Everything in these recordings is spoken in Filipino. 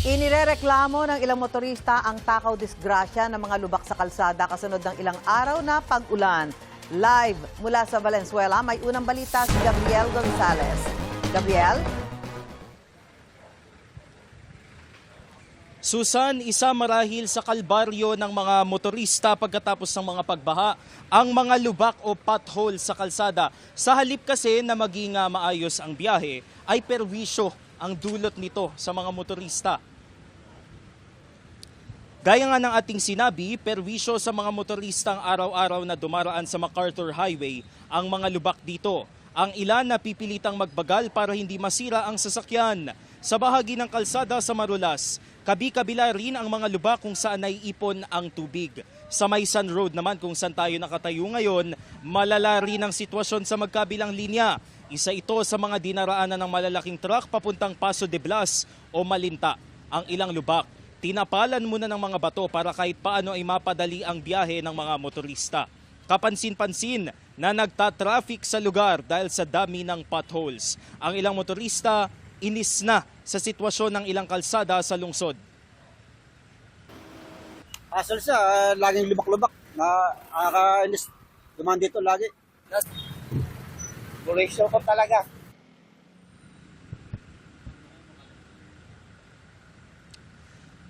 Inirereklamo ng ilang motorista ang takaw disgrasya ng mga lubak sa kalsada kasunod ng ilang araw na pag-ulan. Live mula sa Valenzuela, may unang balita si Gabriel Gonzalez. Gabriel? Susan, isa marahil sa kalbaryo ng mga motorista pagkatapos ng mga pagbaha, ang mga lubak o pothole sa kalsada. Sa halip kasi na maging maayos ang biyahe, ay perwisyo ang dulot nito sa mga motorista. Gaya nga ng ating sinabi, perwisyo sa mga motoristang araw-araw na dumaraan sa MacArthur Highway ang mga lubak dito. Ang ilan na pipilitang magbagal para hindi masira ang sasakyan. Sa bahagi ng kalsada sa Marulas, kabi-kabila rin ang mga lubak kung saan naiipon ang tubig. Sa Maysan Road naman kung saan tayo nakatayo ngayon, malala rin ang sitwasyon sa magkabilang linya. Isa ito sa mga dinaraanan ng malalaking truck papuntang Paso de Blas o Malinta. Ang ilang lubak, tinapalan muna ng mga bato para kahit paano ay mapadali ang biyahe ng mga motorista. Kapansin-pansin na nagta-traffic sa lugar dahil sa dami ng potholes. Ang ilang motorista inis na sa sitwasyon ng ilang kalsada sa lungsod. Asal siya, laging lubak-lubak. Nakakainis. Dumaan dito lagi. Bulisyo ko talaga.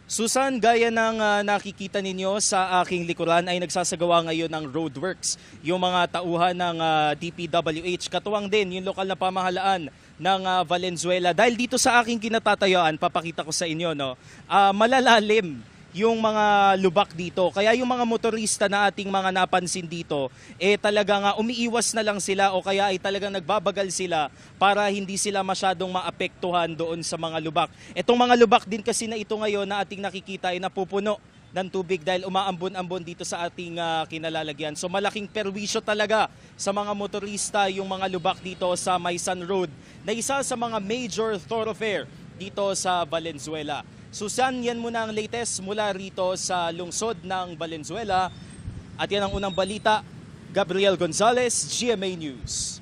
Susan, gaya ng nakikita ninyo sa aking likuran ay nagsasagawa ngayon ng roadworks. Yung mga tauhan ng DPWH, katuwang din yung lokal na pamahalaan ng Valenzuela. Dahil dito sa aking kinatatayuan, papakita ko sa inyo, no, malalalim yung mga lubak dito. Kaya yung mga motorista na ating mga napansin dito, talagang umiiwas na lang sila o kaya ay talagang nagbabagal sila para hindi sila masyadong maapektuhan doon sa mga lubak. Itong mga lubak din kasi na ito ngayon na ating nakikita ay napupuno ng tubig dahil umaambon-ambon dito sa ating kinalalagyan. So malaking perwisyo talaga sa mga motorista yung mga lubak dito sa Maysan Road na isa sa mga major thoroughfare dito sa Valenzuela. Susan, yan muna ang latest mula rito sa lungsod ng Valenzuela. At yan ang unang balita. Gabriel Gonzalez, GMA News.